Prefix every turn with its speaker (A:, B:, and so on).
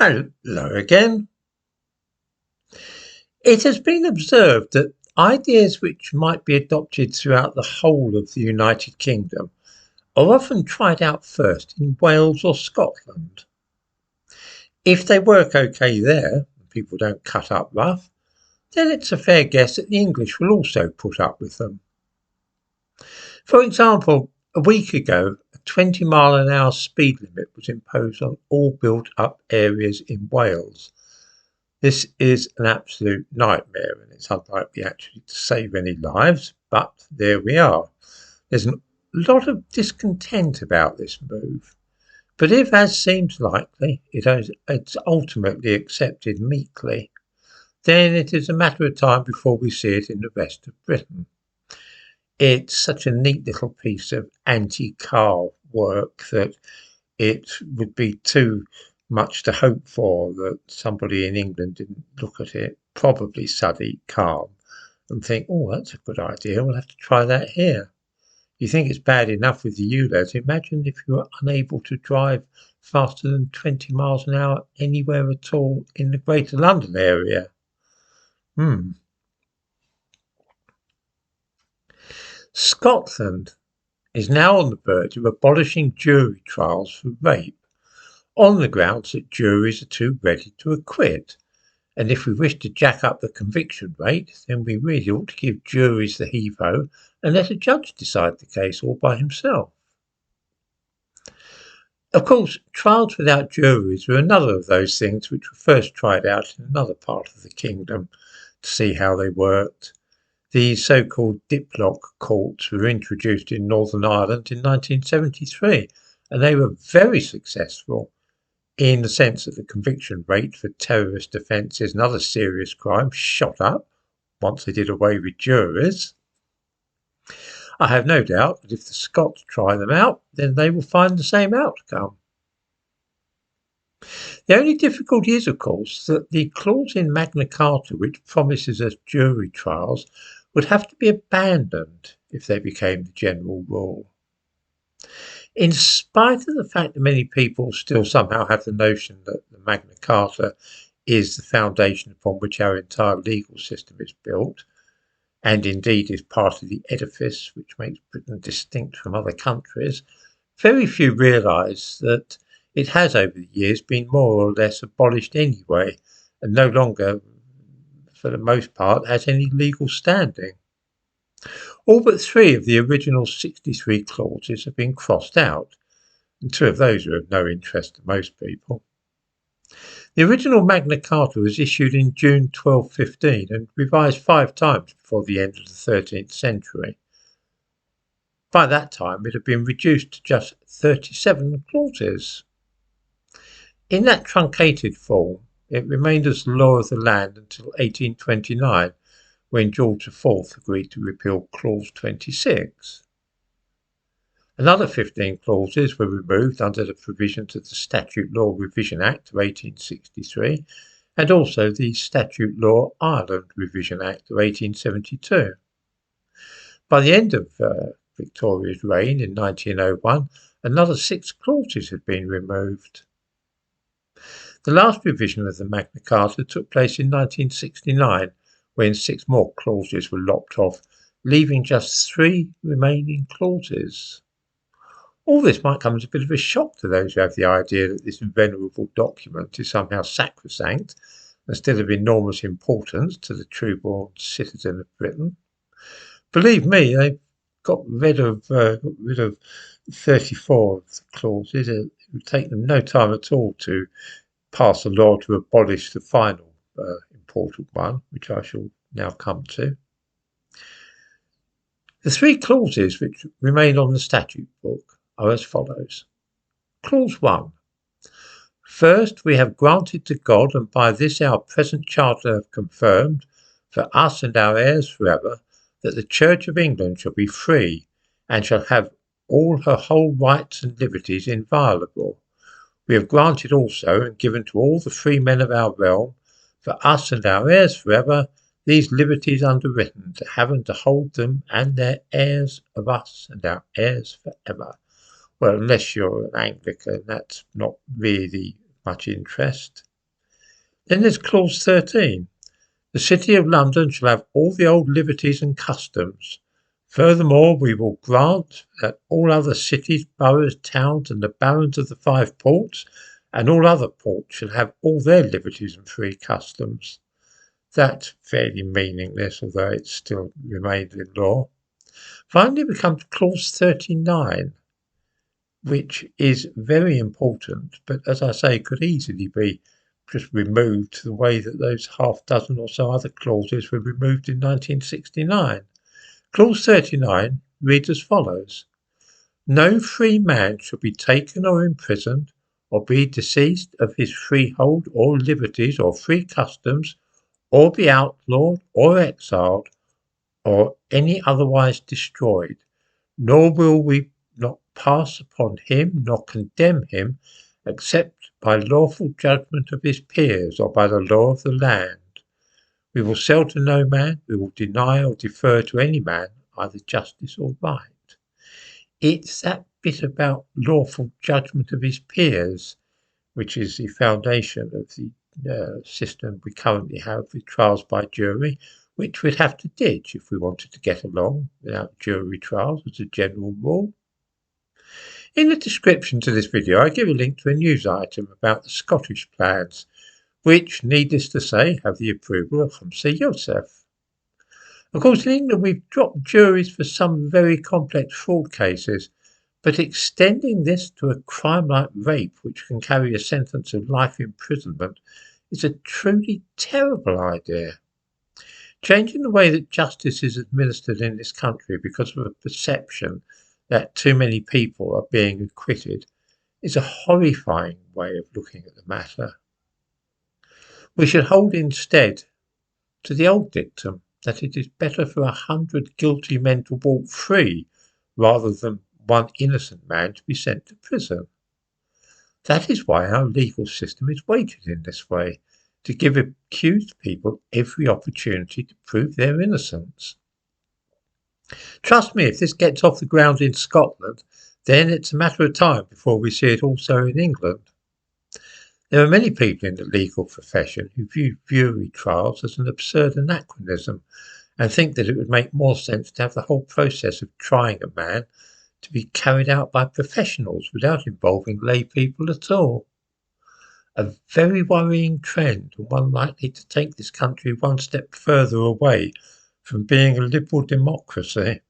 A: Hello again. It has been observed that ideas which might be adopted throughout the whole of the United Kingdom are often tried out first in Wales or Scotland. If they work okay there, and people don't cut up rough, then it's a fair guess that the English will also put up with them. For example, a week ago, a 20-mile-an-hour speed limit was imposed on all built-up areas in Wales. This is an absolute nightmare, and it's unlikely actually to save any lives, but there we are. There's a lot of discontent about this move, but if, as seems likely, it's ultimately accepted meekly, then it is a matter of time before we see it in the rest of Britain. It's such a neat little piece of anti-car work that it would be too much to hope for that somebody in England didn't look at it, probably Sadiq Khan, and think, oh, that's a good idea, we'll have to try that here. You think it's bad enough with the ULEZ, imagine if you were unable to drive faster than 20 miles an hour anywhere at all in the Greater London area. Scotland is now on the verge of abolishing jury trials for rape, on the grounds that juries are too ready to acquit. And if we wish to jack up the conviction rate, then we really ought to give juries the heave-ho and let a judge decide the case all by himself. Of course, trials without juries were another of those things which were first tried out in another part of the kingdom to see how they worked. The so-called diplock courts were introduced in Northern Ireland in 1973, and they were very successful in the sense that the conviction rate for terrorist offences and other serious crimes shot up once they did away with juries. I have no doubt that if the Scots try them out, then they will find the same outcome. The only difficulty is, of course, that the clause in Magna Carta which promises us jury trials would have to be abandoned if they became the general rule. In spite of the fact that many people still somehow have the notion that the Magna Carta is the foundation upon which our entire legal system is built, and indeed is part of the edifice which makes Britain distinct from other countries, very few realise that it has over the years been more or less abolished anyway, and no longer, for the most part, has any legal standing. All but 3 of the original 63 clauses have been crossed out, and 2 of those are of no interest to most people. The original Magna Carta was issued in June 1215 and revised 5 times before the end of the 13th century. By that time it had been reduced to just 37 clauses. In that truncated form, it remained as law of the land until 1829, when George IV agreed to repeal Clause 26. Another 15 clauses were removed under the provisions of the Statute Law Revision Act of 1863 and also the Statute Law Ireland Revision Act of 1872. By the end of Victoria's reign in 1901, another 6 clauses had been removed. The last revision of the Magna Carta took place in 1969, when 6 more clauses were lopped off, leaving just 3 remaining clauses. All this might come as a bit of a shock to those who have the idea that this venerable document is somehow sacrosanct and still of enormous importance to the true-born citizen of Britain. Believe me, they got rid of 34 of the clauses. It would take them no time at all to pass a law to abolish the final important one, which I shall now come to. The 3 clauses which remain on the statute book are as follows. Clause 1. First, we have granted to God, and by this our present charter have confirmed, for us and our heirs forever, that the Church of England shall be free, and shall have all her whole rights and liberties inviolable. We have granted also, and given to all the free men of our realm, for us and our heirs forever, these liberties underwritten, to have and to hold them, and their heirs of us and our heirs forever. Well, unless you're an Anglican, that's not really much interest. Then there's clause 13. The City of London shall have all the old liberties and customs. Furthermore, we will grant that all other cities, boroughs, towns, and the barons of the 5 ports, and all other ports, shall have all their liberties and free customs. That's fairly meaningless, although it still remains in law. Finally, we come to clause 39, which is very important, but as I say, could easily be just removed the way that those half dozen or so other clauses were removed in 1969. Clause 39 reads as follows. No free man shall be taken or imprisoned, or be disseised of his freehold or liberties or free customs, or be outlawed or exiled, or any otherwise destroyed, nor will we not pass upon him nor condemn him, except by lawful judgment of his peers, or by the law of the land. We will sell to no man, we will deny or defer to any man either justice or right. It's that bit about lawful judgment of his peers, which is the foundation of the system we currently have with trials by jury, which we'd have to ditch if we wanted to get along without jury trials as a general rule. In the description to this video, I give a link to a news item about the Scottish plans, which, needless to say, have the approval of Sir Joseph. Of course, in England, we've dropped juries for some very complex fraud cases, but extending this to a crime like rape, which can carry a sentence of life imprisonment, is a truly terrible idea. Changing the way that justice is administered in this country because of a perception that too many people are being acquitted is a horrifying way of looking at the matter. We should hold instead to the old dictum that it is better for 100 guilty men to walk free rather than one innocent man to be sent to prison. That is why our legal system is weighted in this way, to give accused people every opportunity to prove their innocence. Trust me, if this gets off the ground in Scotland, then it's a matter of time before we see it also in England. There are many people in the legal profession who view jury trials as an absurd anachronism and think that it would make more sense to have the whole process of trying a man to be carried out by professionals without involving lay people at all. A very worrying trend, and one likely to take this country one step further away from being a liberal democracy.